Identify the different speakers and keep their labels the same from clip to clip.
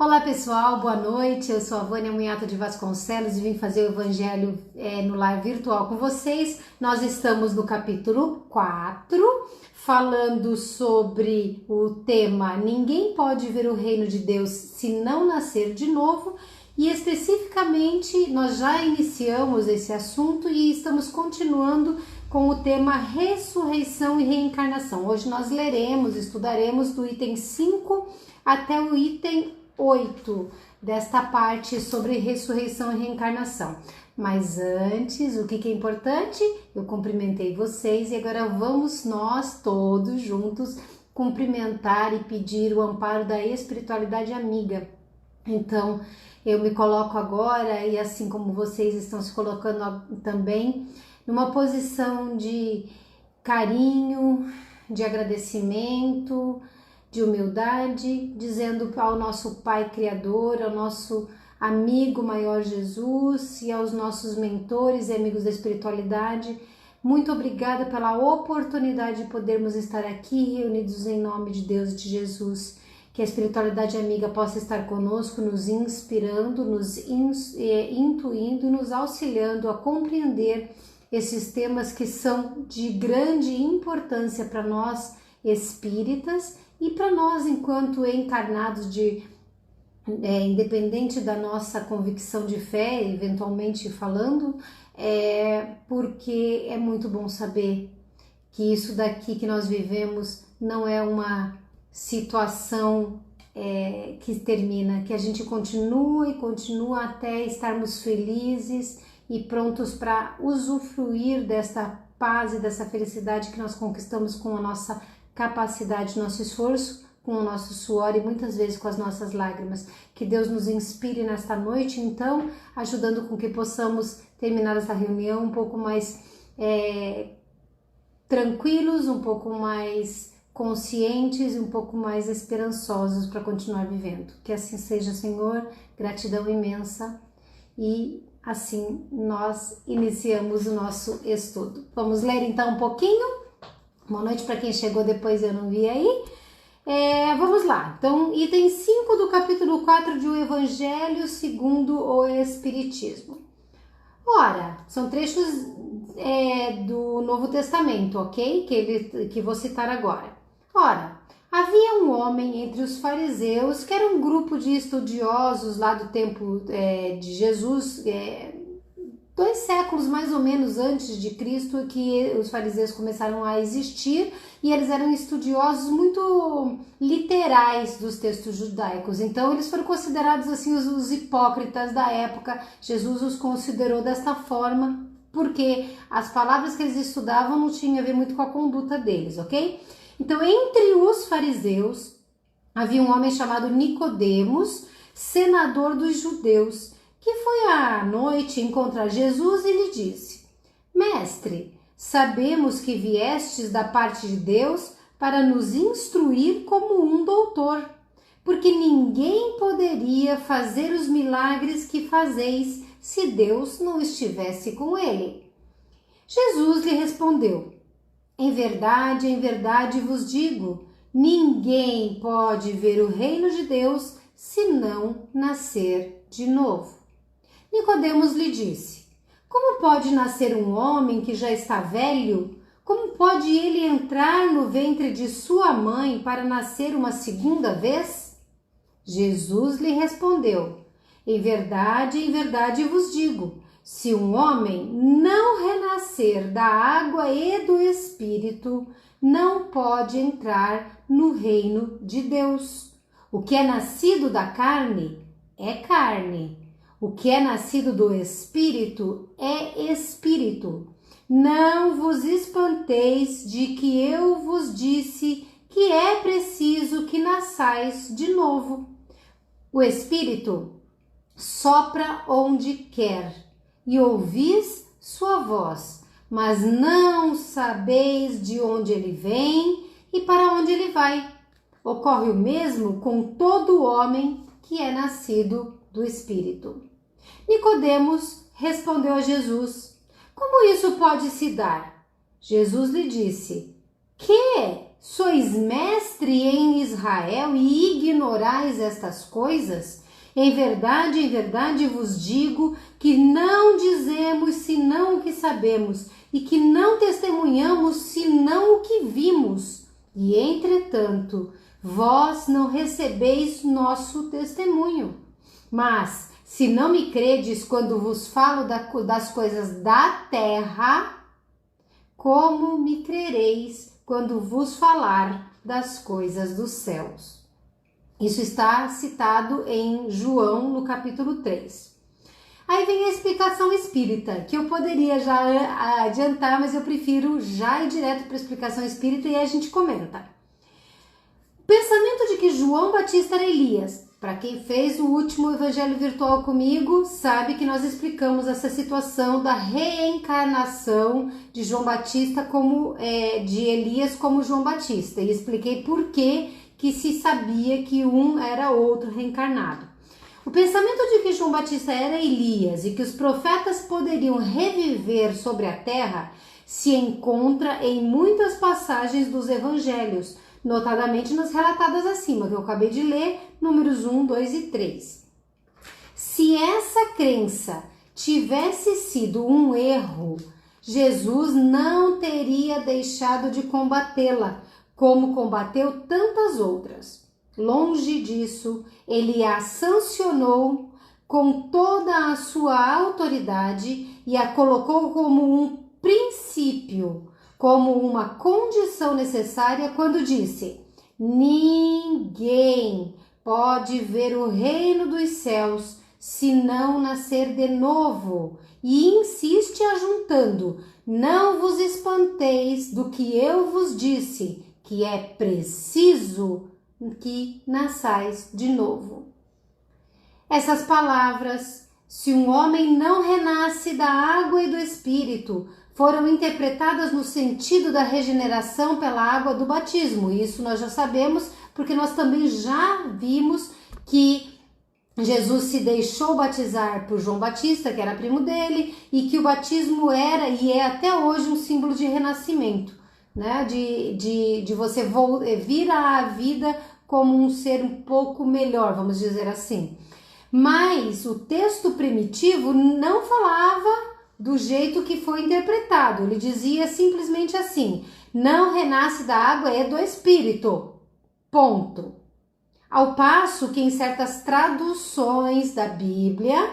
Speaker 1: Olá pessoal, boa noite, eu sou a Vânia Munhato de Vasconcelos e vim fazer o Evangelho no Lar Virtual com vocês. Nós estamos no capítulo 4, falando sobre o tema Ninguém pode ver o reino de Deus se não nascer de novo. E especificamente nós já iniciamos esse assunto e estamos continuando com o tema ressurreição e reencarnação. Hoje nós estudaremos do item 5 até o item 8 desta parte sobre ressurreição e reencarnação. Mas antes, o que é importante? Eu cumprimentei vocês e agora vamos nós todos juntos cumprimentar e pedir o amparo da espiritualidade amiga. Então, eu me coloco agora, e assim como vocês estão se colocando também, numa posição de carinho, de agradecimento, de humildade, dizendo ao nosso Pai Criador, ao nosso amigo maior Jesus e aos nossos mentores e amigos da espiritualidade, muito obrigada pela oportunidade de podermos estar aqui reunidos em nome de Deus e de Jesus. Que a espiritualidade amiga possa estar conosco, nos inspirando, nos intuindo e nos auxiliando a compreender esses temas que são de grande importância para nós espíritas e para nós enquanto encarnados, independente da nossa convicção de fé, eventualmente falando, porque é muito bom saber que isso daqui que nós vivemos não é uma situação que termina, que a gente continua e continua até estarmos felizes e prontos para usufruir desta paz e dessa felicidade que nós conquistamos com a nossa capacidade, nosso esforço, com o nosso suor e muitas vezes com as nossas lágrimas. Que Deus nos inspire nesta noite, então, ajudando com que possamos terminar essa reunião um pouco mais tranquilos, um pouco mais conscientes e um pouco mais esperançosos para continuar vivendo. Que assim seja, Senhor, gratidão imensa, e assim nós iniciamos o nosso estudo. Vamos ler então um pouquinho? Boa noite para quem chegou depois, eu não vi aí. Vamos lá, então item 5 do capítulo 4 de O Evangelho segundo o Espiritismo. Ora, são trechos do Novo Testamento, ok? Que vou citar agora. Ora, havia um homem entre os fariseus, que era um grupo de estudiosos lá do tempo de Jesus, 2 séculos mais ou menos antes de Cristo, que os fariseus começaram a existir, e eles eram estudiosos muito literais dos textos judaicos. Então eles foram considerados assim os hipócritas da época. Jesus os considerou desta forma, porque as palavras que eles estudavam não tinham a ver muito com a conduta deles, ok? Então, entre os fariseus, havia um homem chamado Nicodemos, senador dos judeus, que foi à noite encontrar Jesus e lhe disse: Mestre, sabemos que viestes da parte de Deus para nos instruir como um doutor, porque ninguém poderia fazer os milagres que fazeis se Deus não estivesse com ele. Jesus lhe respondeu: em verdade vos digo, ninguém pode ver o reino de Deus se não nascer de novo. Nicodemos lhe disse: como pode nascer um homem que já está velho? Como pode ele entrar no ventre de sua mãe para nascer uma segunda vez? Jesus lhe respondeu: em verdade vos digo, se um homem não renascer da água e do Espírito, não pode entrar no reino de Deus. O que é nascido da carne é carne. O que é nascido do Espírito é Espírito. Não vos espanteis de que eu vos disse que é preciso que nasçais de novo. O Espírito sopra onde quer, e ouvis sua voz, mas não sabeis de onde ele vem e para onde ele vai. Ocorre o mesmo com todo homem que é nascido do Espírito. Nicodemos respondeu a Jesus: como isso pode se dar? Jesus lhe disse: que sois mestre em Israel e ignorais estas coisas? Em verdade vos digo que não dizemos senão o que sabemos, e que não testemunhamos senão o que vimos. E entretanto, vós não recebeis nosso testemunho. Mas, se não me credes quando vos falo das coisas da terra, como me crereis quando vos falar das coisas dos céus? Isso está citado em João, no capítulo 3. Aí vem a explicação espírita, que eu poderia já adiantar, mas eu prefiro já ir direto para a explicação espírita e aí a gente comenta. O pensamento de que João Batista era Elias. Para quem fez o último evangelho virtual comigo, sabe que nós explicamos essa situação da reencarnação de João Batista de Elias como João Batista. E expliquei por que se sabia que um era outro reencarnado. O pensamento de que João Batista era Elias e que os profetas poderiam reviver sobre a terra se encontra em muitas passagens dos evangelhos, notadamente nas relatadas acima, que eu acabei de ler, números 1, 2 e 3. Se essa crença tivesse sido um erro, Jesus não teria deixado de combatê-la, como combateu tantas outras. Longe disso, ele a sancionou com toda a sua autoridade e a colocou como um princípio, como uma condição necessária quando disse: ninguém pode ver o reino dos céus se não nascer de novo. E insiste ajuntando: não vos espanteis do que eu vos disse, que é preciso que nasçais de novo. Essas palavras, se um homem não renasce da água e do Espírito, foram interpretadas no sentido da regeneração pela água do batismo. Isso nós já sabemos, porque nós também já vimos que Jesus se deixou batizar por João Batista, que era primo dele, e que o batismo era e é até hoje um símbolo de renascimento, né? De você vir à vida como um ser um pouco melhor, vamos dizer assim. Mas o texto primitivo não falava do jeito que foi interpretado. Ele dizia simplesmente assim: não renasce da água e do Espírito. Ponto. Ao passo que em certas traduções da Bíblia,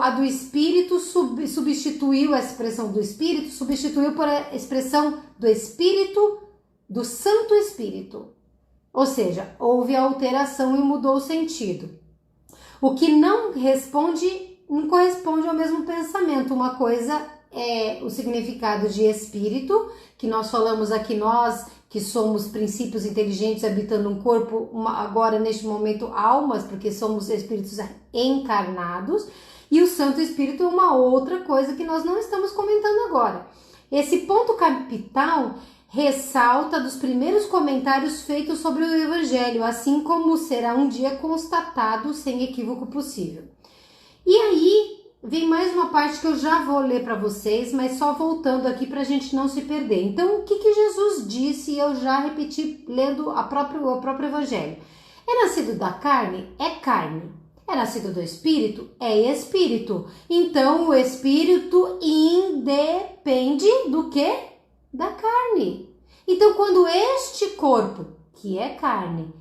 Speaker 1: a do Espírito substituiu a expressão do Espírito, substituiu por a expressão do Espírito, do Santo Espírito. Ou seja, houve a alteração e mudou o sentido. O que não corresponde ao mesmo pensamento. Uma coisa é o significado de espírito, que nós falamos aqui, nós que somos princípios inteligentes habitando um corpo, agora neste momento almas, porque somos espíritos encarnados, e o Santo Espírito é uma outra coisa que nós não estamos comentando agora. Esse ponto capital ressalta dos primeiros comentários feitos sobre o Evangelho, assim como será um dia constatado sem equívoco possível. E aí vem mais uma parte que eu já vou ler para vocês, mas só voltando aqui para a gente não se perder. Então, o que Jesus disse, eu já repeti lendo o próprio Evangelho. É nascido da carne? É carne. É nascido do Espírito? É Espírito. Então, o Espírito independe do quê? Da carne. Então, quando este corpo, que é carne,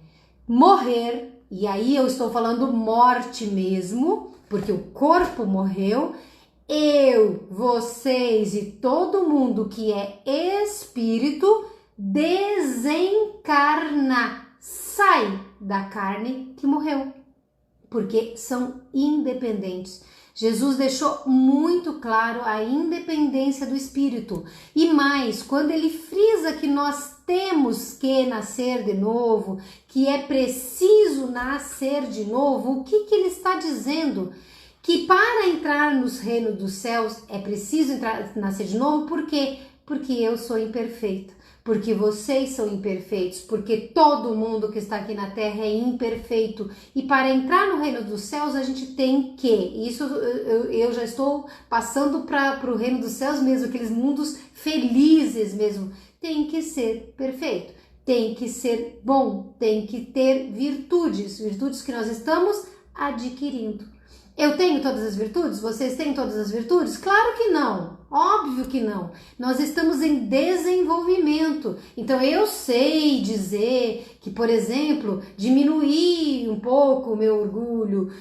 Speaker 1: morrer, e aí eu estou falando morte mesmo, porque o corpo morreu, vocês e todo mundo que é espírito desencarna, sai da carne que morreu, porque são independentes. Jesus deixou muito claro a independência do espírito. E mais, quando ele frisa que nós temos que nascer de novo, que é preciso nascer de novo, o que ele está dizendo? Que para entrar nos reinos dos céus é preciso nascer de novo, por quê? Porque eu sou imperfeito. porque vocês são imperfeitos, porque todo mundo que está aqui na Terra é imperfeito. E para entrar no reino dos céus, a gente tem que, isso eu já estou passando para o reino dos céus mesmo, aqueles mundos felizes mesmo, tem que ser perfeito, tem que ser bom, tem que ter virtudes que nós estamos adquirindo. Eu tenho todas as virtudes? Vocês têm todas as virtudes? Claro que não, óbvio que não. Nós estamos em desenvolvimento. Então eu sei dizer que, por exemplo, diminuí um pouco o meu orgulho,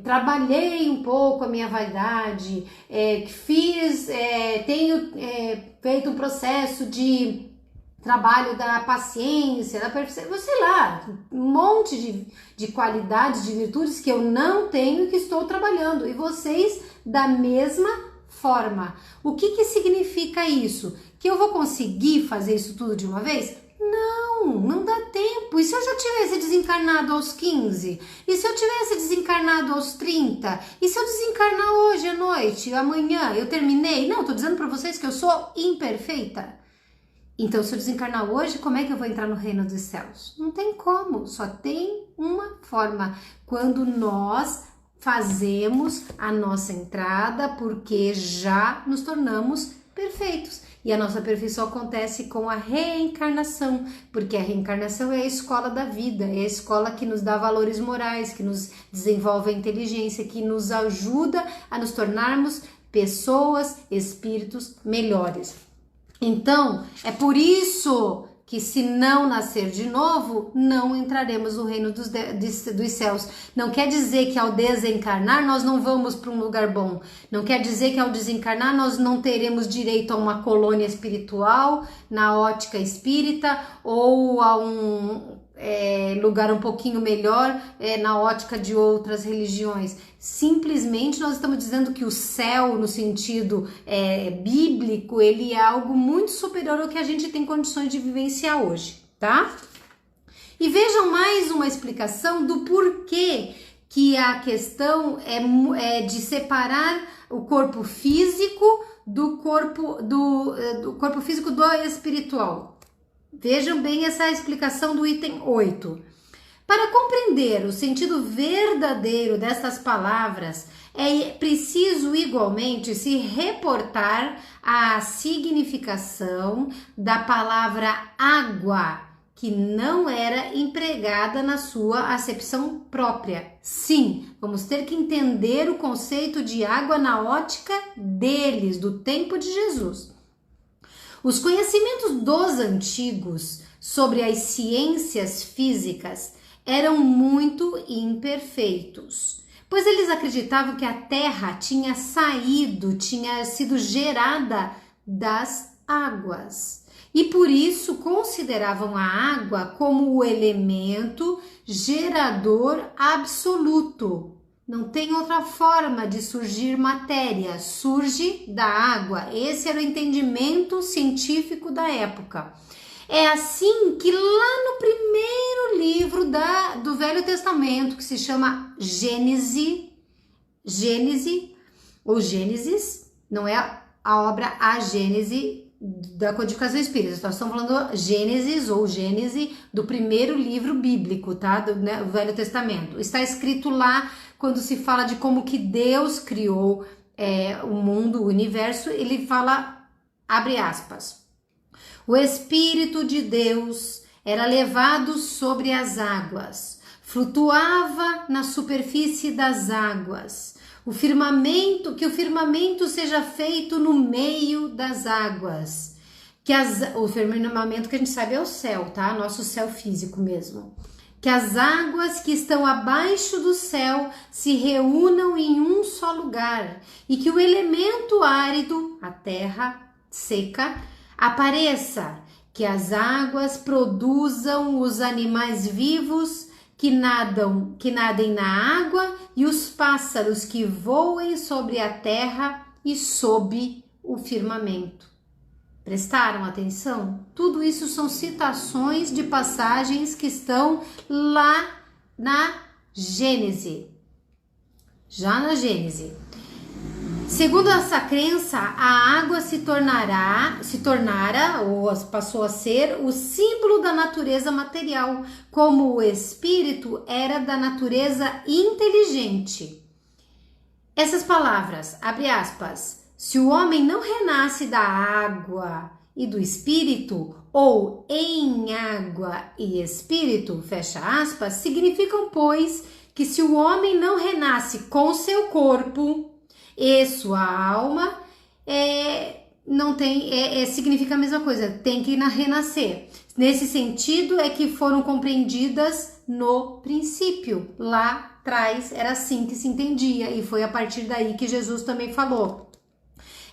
Speaker 1: trabalhei um pouco a minha vaidade, tenho feito um processo de trabalho da paciência, da perfeição, sei lá, um monte de qualidades, de virtudes que eu não tenho e que estou trabalhando. E vocês da mesma forma. O que significa isso? Que eu vou conseguir fazer isso tudo de uma vez? Não dá tempo. E se eu já tivesse desencarnado aos 15? E se eu tivesse desencarnado aos 30? E se eu desencarnar hoje à noite, amanhã, eu terminei? Não, tô dizendo para vocês que eu sou imperfeita. Então, se eu desencarnar hoje, como é que eu vou entrar no reino dos céus? Não tem como, só tem uma forma. Quando nós fazemos a nossa entrada, porque já nos tornamos perfeitos. E a nossa perfeição acontece com a reencarnação, porque a reencarnação é a escola da vida, é a escola que nos dá valores morais, que nos desenvolve a inteligência, que nos ajuda a nos tornarmos pessoas, espíritos melhores. Então, é por isso que se não nascer de novo, não entraremos no reino dos céus. Não quer dizer que ao desencarnar nós não vamos para um lugar bom. Não quer dizer que ao desencarnar nós não teremos direito a uma colônia espiritual, na ótica espírita, ou a um lugar um pouquinho melhor na ótica de outras religiões. Simplesmente nós estamos dizendo que o céu, no sentido bíblico, ele é algo muito superior ao que a gente tem condições de vivenciar hoje, tá? E vejam mais uma explicação do porquê que a questão é de separar o corpo físico do corpo físico do espiritual. Vejam bem essa explicação do item 8. Para compreender o sentido verdadeiro dessas palavras, é preciso igualmente se reportar à significação da palavra água, que não era empregada na sua acepção própria. Sim, vamos ter que entender o conceito de água na ótica deles, do tempo de Jesus. Os conhecimentos dos antigos sobre as ciências físicas eram muito imperfeitos, pois eles acreditavam que a Terra tinha sido gerada das águas, e por isso consideravam a água como o elemento gerador absoluto. Não tem outra forma de surgir matéria, surge da água. Esse era o entendimento científico da época. É assim que lá no primeiro livro do Velho Testamento, que se chama Gênesis, não é a obra A Gênese da Codificação Espírita, nós estamos falando Gênese do primeiro livro bíblico, tá? Do Velho Testamento. Está escrito lá, quando se fala de como que Deus criou o mundo, o universo, ele fala, abre aspas, o Espírito de Deus era levado sobre as águas, flutuava na superfície das águas, que o firmamento seja feito no meio das águas, o firmamento que a gente sabe é o céu, tá? Nosso céu físico mesmo. Que as águas que estão abaixo do céu se reúnam em um só lugar e que o elemento árido, a terra seca, apareça, que as águas produzam os animais vivos que nadem na água e os pássaros que voem sobre a terra e sob o firmamento. Prestaram atenção? Tudo isso são citações de passagens que estão lá na Gênese. Já na Gênese. Segundo essa crença, a água se tornara ou passou a ser o símbolo da natureza material, como o espírito era da natureza inteligente. Essas palavras, abre aspas, se o homem não renasce da água e do espírito, ou em água e espírito, fecha aspas, significam, pois, que se o homem não renasce com seu corpo e sua alma, significa a mesma coisa, tem que renascer. Nesse sentido é que foram compreendidas no princípio. Lá atrás era assim que se entendia e foi a partir daí que Jesus também falou.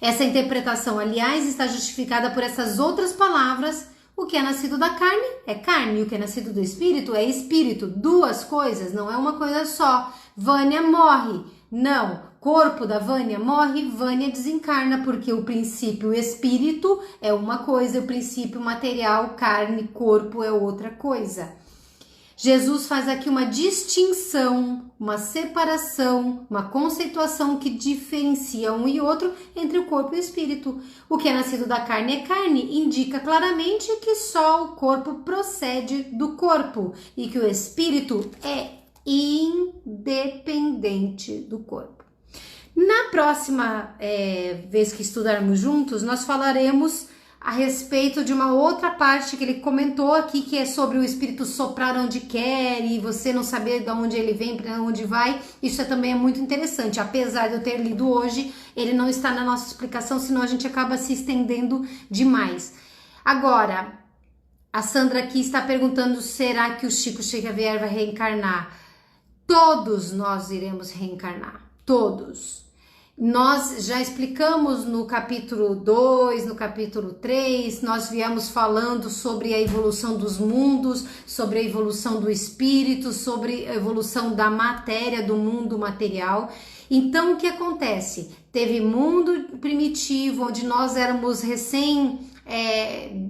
Speaker 1: Essa interpretação, aliás, está justificada por essas outras palavras. O que é nascido da carne é carne, o que é nascido do espírito é espírito. Duas coisas, não é uma coisa só. Vânia morre. Não, corpo da Vânia morre, Vânia desencarna, porque o princípio espírito é uma coisa, o princípio material, carne, corpo é outra coisa. Jesus faz aqui uma distinção, uma separação, uma conceituação que diferencia um e outro entre o corpo e o espírito. O que é nascido da carne é carne, indica claramente que só o corpo procede do corpo e que o espírito é independente do corpo. Na próxima vez que estudarmos juntos, nós falaremos a respeito de uma outra parte que ele comentou aqui, que é sobre o espírito soprar onde quer e você não saber de onde ele vem, para onde vai. Isso também é muito interessante. Apesar de eu ter lido hoje, ele não está na nossa explicação, senão a gente acaba se estendendo demais. Agora, a Sandra aqui está perguntando, será que o Chico Xavier vai reencarnar? Todos nós iremos reencarnar, todos. Nós já explicamos no capítulo 2, no capítulo 3, nós viemos falando sobre a evolução dos mundos, sobre a evolução do espírito, sobre a evolução da matéria, do mundo material. Então, o que acontece? Teve mundo primitivo, onde nós éramos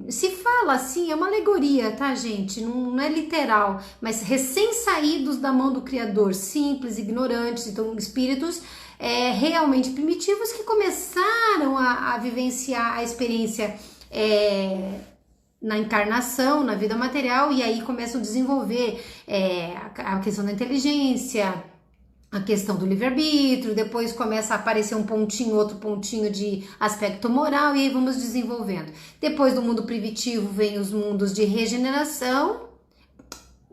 Speaker 1: se fala assim, é uma alegoria, tá, gente? Não é literal, mas recém-saídos da mão do Criador, simples, ignorantes, então espíritos realmente primitivos que começaram a vivenciar a experiência na encarnação, na vida material, e aí começam a desenvolver a questão da inteligência, a questão do livre-arbítrio, depois começa a aparecer um pontinho, outro pontinho de aspecto moral, e aí vamos desenvolvendo. Depois do mundo primitivo vem os mundos de regeneração,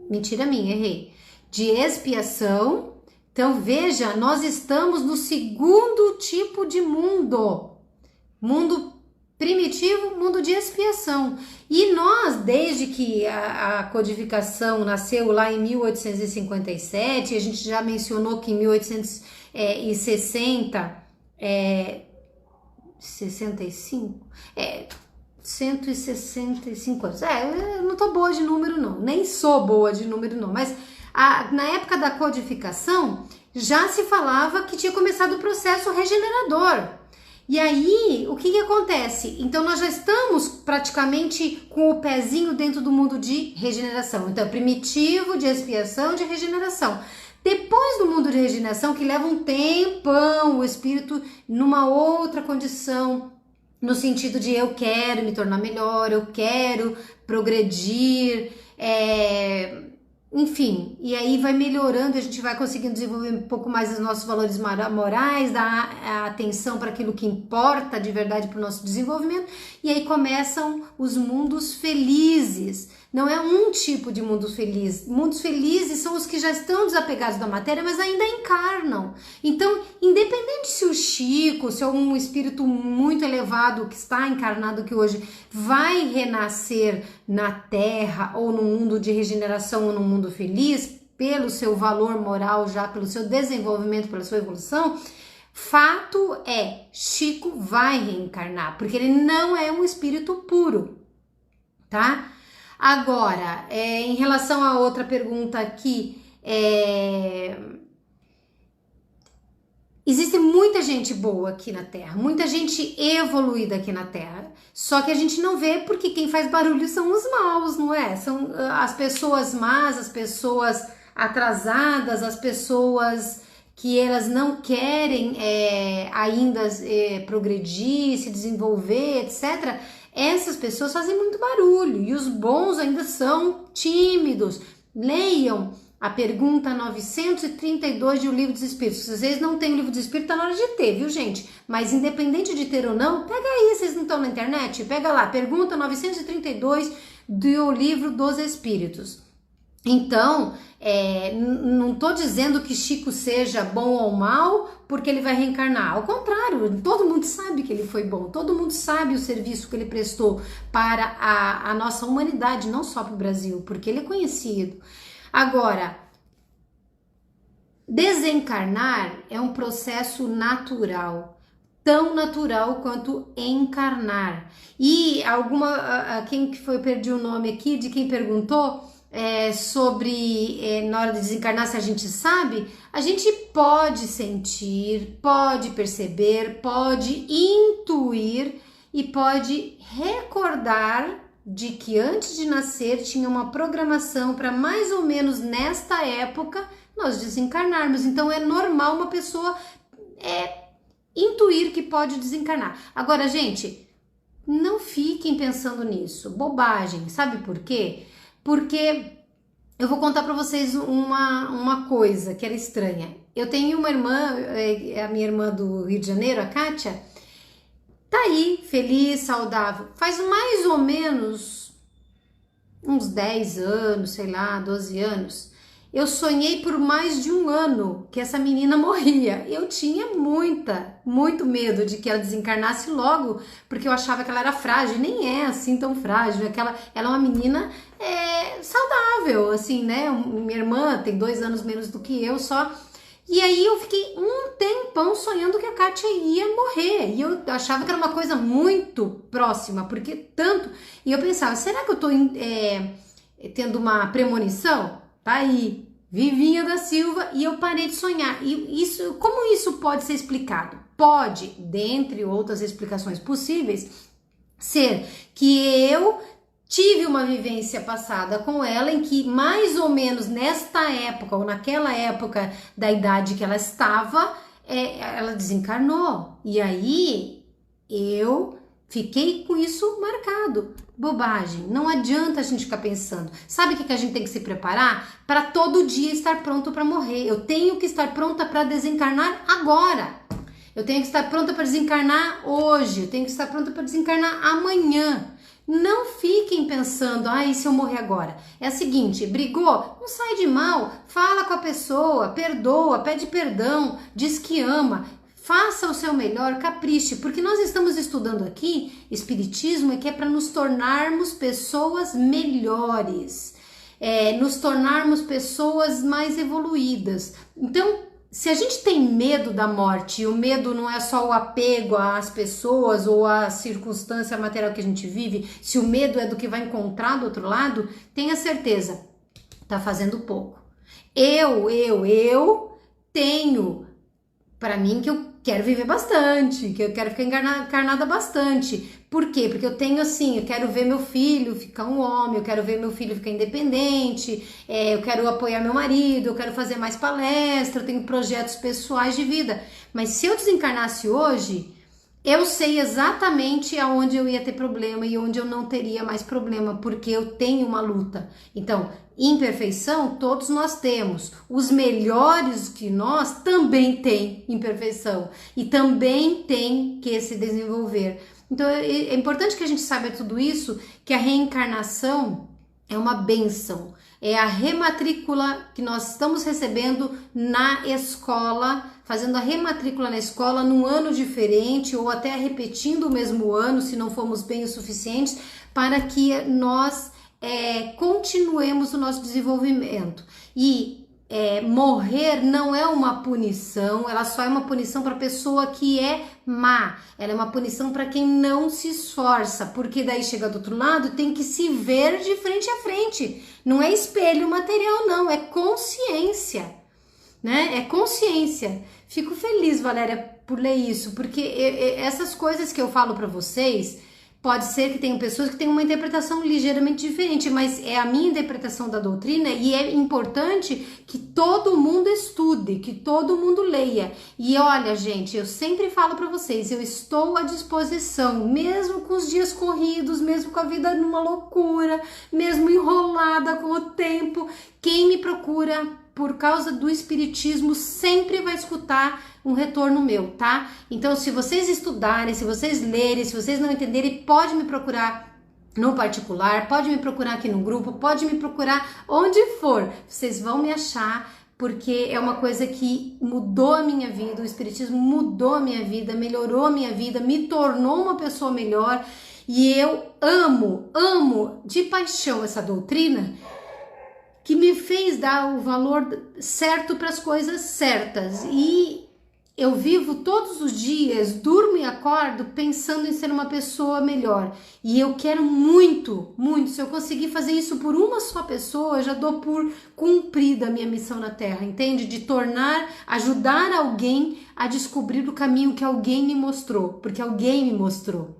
Speaker 1: mentira minha, errei, de expiação. Então veja, nós estamos no segundo tipo de mundo primitivo, mundo de expiação. E nós, desde que a codificação nasceu lá em 1857, a gente já mencionou que em 1860, 165 anos. Eu não tô boa de número não, nem sou boa de número não, mas na época da codificação já se falava que tinha começado o processo regenerador. E aí, o que acontece? Então, nós já estamos praticamente com o pezinho dentro do mundo de regeneração. Então, primitivo, de expiação, de regeneração. Depois do mundo de regeneração, que leva um tempão, o espírito numa outra condição, no sentido de eu quero me tornar melhor, eu quero progredir, enfim, e aí vai melhorando, a gente vai conseguindo desenvolver um pouco mais os nossos valores morais, dar atenção para aquilo que importa de verdade para o nosso desenvolvimento, e aí começam os mundos felizes. Não é um tipo de mundo feliz. Mundos felizes são os que já estão desapegados da matéria, mas ainda encarnam. Então, independente se o Chico, se é um espírito muito elevado que está encarnado aqui hoje, vai renascer na Terra ou no mundo de regeneração ou no mundo feliz, pelo seu valor moral já, pelo seu desenvolvimento, pela sua evolução, fato é, Chico vai reencarnar, porque ele não é um espírito puro, tá? Agora, em relação a outra pergunta aqui, existe muita gente boa aqui na Terra, muita gente evoluída aqui na Terra, só que a gente não vê porque quem faz barulho são os maus, não é? São as pessoas más, as pessoas atrasadas, as pessoas que elas não querem ainda progredir, se desenvolver, etc., essas pessoas fazem muito barulho e os bons ainda são tímidos. Leiam a pergunta 932 de O Livro dos Espíritos. Se vocês não têm o Livro dos Espíritos, tá na hora de ter, viu, gente? Mas independente de ter ou não, pega aí, vocês não estão na internet? Pega lá, pergunta 932 do Livro dos Espíritos. Então, não estou dizendo que Chico seja bom ou mal porque ele vai reencarnar. Ao contrário, todo mundo sabe que ele foi bom, todo mundo sabe o serviço que ele prestou para a nossa humanidade, não só para o Brasil, porque ele é conhecido. Agora, desencarnar é um processo natural, tão natural quanto encarnar. E quem que foi, eu perdi o nome aqui, de quem perguntou sobre na hora de desencarnar, se a gente sabe, a gente pode sentir, pode perceber, pode intuir e pode recordar de que antes de nascer tinha uma programação para mais ou menos nesta época nós desencarnarmos. Então é normal uma pessoa intuir que pode desencarnar. Agora, gente, não fiquem pensando nisso, bobagem. Sabe por quê? Porque eu vou contar para vocês uma coisa que era estranha. Eu tenho uma irmã, a minha irmã do Rio de Janeiro, a Kátia, tá aí, feliz, saudável. Faz mais ou menos uns 10 anos, sei lá, 12 anos. Eu sonhei por mais de um ano que essa menina morria. Eu tinha muito medo de que ela desencarnasse logo, porque eu achava que ela era frágil. Nem é assim tão frágil. Ela é uma menina saudável, assim, né? Minha irmã tem 2 anos menos do que eu só. E aí eu fiquei um tempão sonhando que a Kátia ia morrer. E eu achava que era uma coisa muito próxima, porque tanto... E eu pensava, será que eu tô tendo uma premonição? Tá aí, Vivinha da Silva, e eu parei de sonhar. E como isso pode ser explicado? Pode, dentre outras explicações possíveis, ser que eu tive uma vivência passada com ela em que mais ou menos nesta época ou naquela época da idade que ela estava, ela desencarnou. E aí eu fiquei com isso marcado. Bobagem, não adianta a gente ficar pensando. Sabe o que a gente tem que se preparar? Para todo dia estar pronto para morrer. Eu tenho que estar pronta para desencarnar agora. Eu tenho que estar pronta para desencarnar hoje. Eu tenho que estar pronta para desencarnar amanhã. Não fiquem pensando, e se eu morrer agora? É o seguinte, brigou? Não sai de mal. Fala com a pessoa, perdoa, pede perdão, diz que ama. Faça o seu melhor, capriche, porque nós estamos estudando aqui espiritismo que é para nos tornarmos pessoas melhores, nos tornarmos pessoas mais evoluídas. Então, se a gente tem medo da morte, e o medo não é só o apego às pessoas ou à circunstância material que a gente vive, se o medo é do que vai encontrar do outro lado, tenha certeza, tá fazendo pouco. Eu tenho para mim que eu quero viver bastante, que eu quero ficar encarnada bastante. Por quê? Porque eu tenho assim, eu quero ver meu filho ficar um homem, eu quero ver meu filho ficar independente, eu quero apoiar meu marido, eu quero fazer mais palestra, eu tenho projetos pessoais de vida. Mas se eu desencarnasse hoje, eu sei exatamente aonde eu ia ter problema e onde eu não teria mais problema, porque eu tenho uma luta. Então, imperfeição todos nós temos. Os melhores que nós também têm imperfeição e também tem que se desenvolver. Então, é importante que a gente saiba tudo isso, que a reencarnação é uma bênção. É a rematrícula que nós estamos recebendo na escola, fazendo a rematrícula na escola num ano diferente ou até repetindo o mesmo ano, se não formos bem o suficientes, para que nós continuemos o nosso desenvolvimento. E morrer não é uma punição, ela só é uma punição para a pessoa que é má, ela é uma punição para quem não se esforça, porque daí chega do outro lado, tem que se ver de frente a frente, não é espelho material não, é consciência, né? É consciência. Fico feliz, Valéria, por ler isso, porque essas coisas que eu falo para vocês, pode ser que tenham pessoas que tenham uma interpretação ligeiramente diferente, mas é a minha interpretação da doutrina e é importante que todo mundo estude. estude, que todo mundo leia. E olha, gente, eu sempre falo para vocês, eu estou à disposição, mesmo com os dias corridos, mesmo com a vida numa loucura, mesmo enrolada com o tempo. Quem me procura por causa do espiritismo sempre vai escutar um retorno meu, tá? Então, se vocês estudarem, se vocês lerem, se vocês não entenderem, pode me procurar no particular, pode me procurar aqui no grupo, pode me procurar onde for, vocês vão me achar, porque é uma coisa que mudou a minha vida, o espiritismo mudou a minha vida, melhorou a minha vida, me tornou uma pessoa melhor, e eu amo de paixão essa doutrina, que me fez dar o valor certo para as coisas certas, e eu vivo todos os dias, durmo e acordo pensando em ser uma pessoa melhor. E eu quero muito, se eu conseguir fazer isso por uma só pessoa, eu já dou por cumprida a minha missão na Terra, entende? De ajudar alguém a descobrir o caminho que alguém me mostrou, porque alguém me mostrou.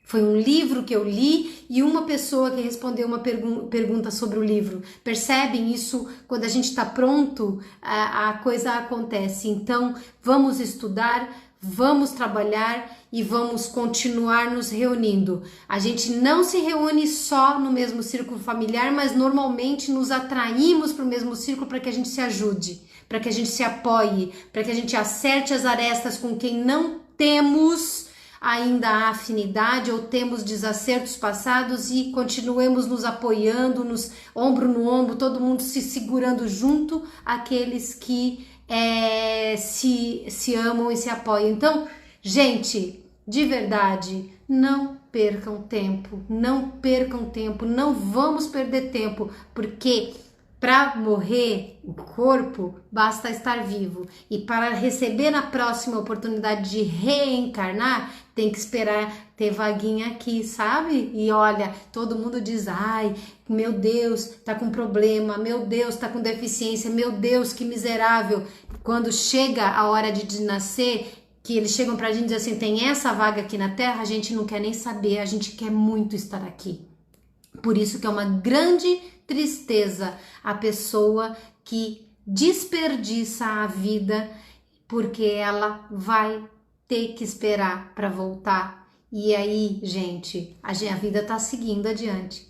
Speaker 1: Foi um livro que eu li e uma pessoa que respondeu uma pergunta sobre o livro. Percebem isso? Quando a gente está pronto, a coisa acontece. Então, vamos estudar, vamos trabalhar e vamos continuar nos reunindo. A gente não se reúne só no mesmo círculo familiar, mas normalmente nos atraímos para o mesmo círculo para que a gente se ajude, para que a gente se apoie, para que a gente acerte as arestas com quem não temos ainda a afinidade ou temos desacertos passados e continuemos nos apoiando, nos ombro no ombro, todo mundo se segurando junto, aqueles que se amam e se apoiam. Então, gente, de verdade, não percam tempo, não vamos perder tempo, porque para morrer o corpo, basta estar vivo. E para receber na próxima oportunidade de reencarnar, tem que esperar ter vaguinha aqui, sabe? E olha, todo mundo diz, ai, meu Deus, tá com problema, meu Deus, tá com deficiência, meu Deus, que miserável. Quando chega a hora de nascer, que eles chegam pra gente e dizem assim, tem essa vaga aqui na Terra, a gente não quer nem saber, a gente quer muito estar aqui. Por isso que é uma grande tristeza a pessoa que desperdiça a vida, porque ela vai ter que esperar para voltar. E aí, gente, a vida tá seguindo adiante.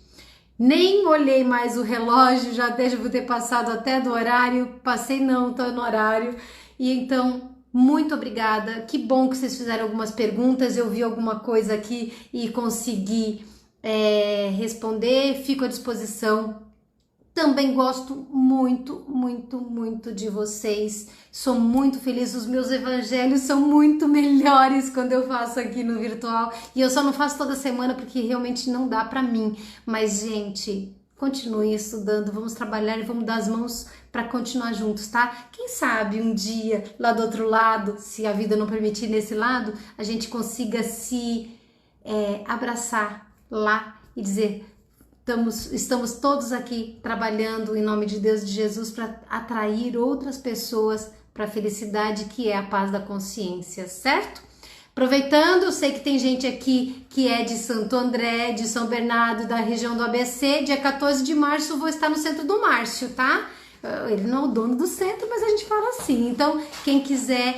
Speaker 1: Nem olhei mais o relógio, já devo ter passado até do horário, passei não, tô no horário. E então, muito obrigada, que bom que vocês fizeram algumas perguntas, eu vi alguma coisa aqui e consegui responder, fico à disposição. Também gosto muito de vocês, sou muito feliz, os meus evangelhos são muito melhores quando eu faço aqui no virtual, e eu só não faço toda semana porque realmente não dá pra mim, mas gente, continuem estudando, vamos trabalhar e vamos dar as mãos para continuar juntos, tá? Quem sabe um dia, lá do outro lado, se a vida não permitir nesse lado, a gente consiga se abraçar lá e dizer, estamos todos aqui trabalhando em nome de Deus e de Jesus para atrair outras pessoas para a felicidade que é a paz da consciência, certo? Aproveitando, eu sei que tem gente aqui que é de Santo André, de São Bernardo, da região do ABC, dia 14 de março eu vou estar no Centro do Márcio, tá? Ele não é o dono do centro, mas a gente fala assim. Então, quem quiser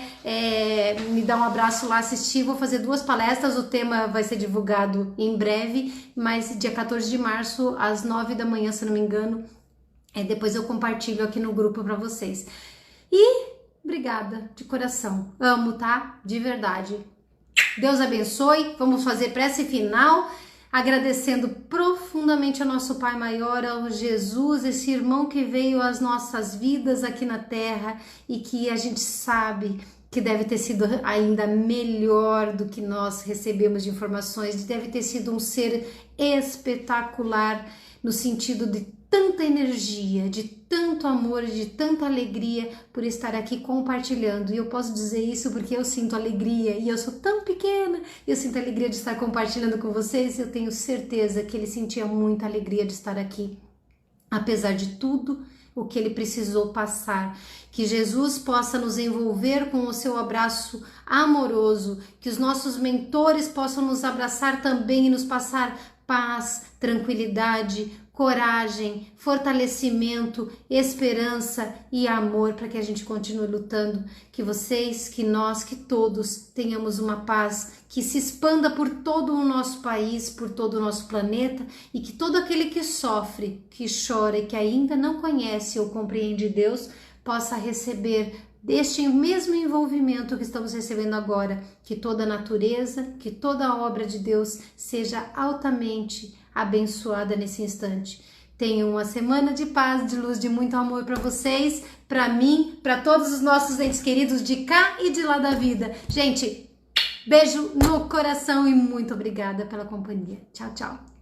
Speaker 1: me dar um abraço lá, assistir, vou fazer 2 palestras, o tema vai ser divulgado em breve, mas dia 14 de março, às 9 da manhã, se não me engano, depois eu compartilho aqui no grupo para vocês. E obrigada, de coração. Amo, tá? De verdade. Deus abençoe, vamos fazer prece final, agradecendo profundamente ao nosso Pai Maior, ao Jesus, esse irmão que veio às nossas vidas aqui na Terra e que a gente sabe que deve ter sido ainda melhor do que nós recebemos de informações, deve ter sido um ser espetacular no sentido de tanta energia, de tanto amor, de tanta alegria por estar aqui compartilhando. E eu posso dizer isso porque eu sinto alegria e eu sou tão pequena, eu sinto alegria de estar compartilhando com vocês. Eu tenho certeza que ele sentia muita alegria de estar aqui, apesar de tudo o que ele precisou passar. Que Jesus possa nos envolver com o seu abraço amoroso, que os nossos mentores possam nos abraçar também e nos passar paz, tranquilidade, coragem, fortalecimento, esperança e amor para que a gente continue lutando, que vocês, que nós, que todos tenhamos uma paz que se expanda por todo o nosso país, por todo o nosso planeta, e que todo aquele que sofre, que chora e que ainda não conhece ou compreende Deus possa receber deste mesmo envolvimento que estamos recebendo agora, que toda a natureza, que toda a obra de Deus seja altamente abençoada nesse instante. Tenham uma semana de paz, de luz, de muito amor para vocês, para mim, para todos os nossos entes queridos de cá e de lá da vida. Gente, beijo no coração e muito obrigada pela companhia. Tchau, tchau.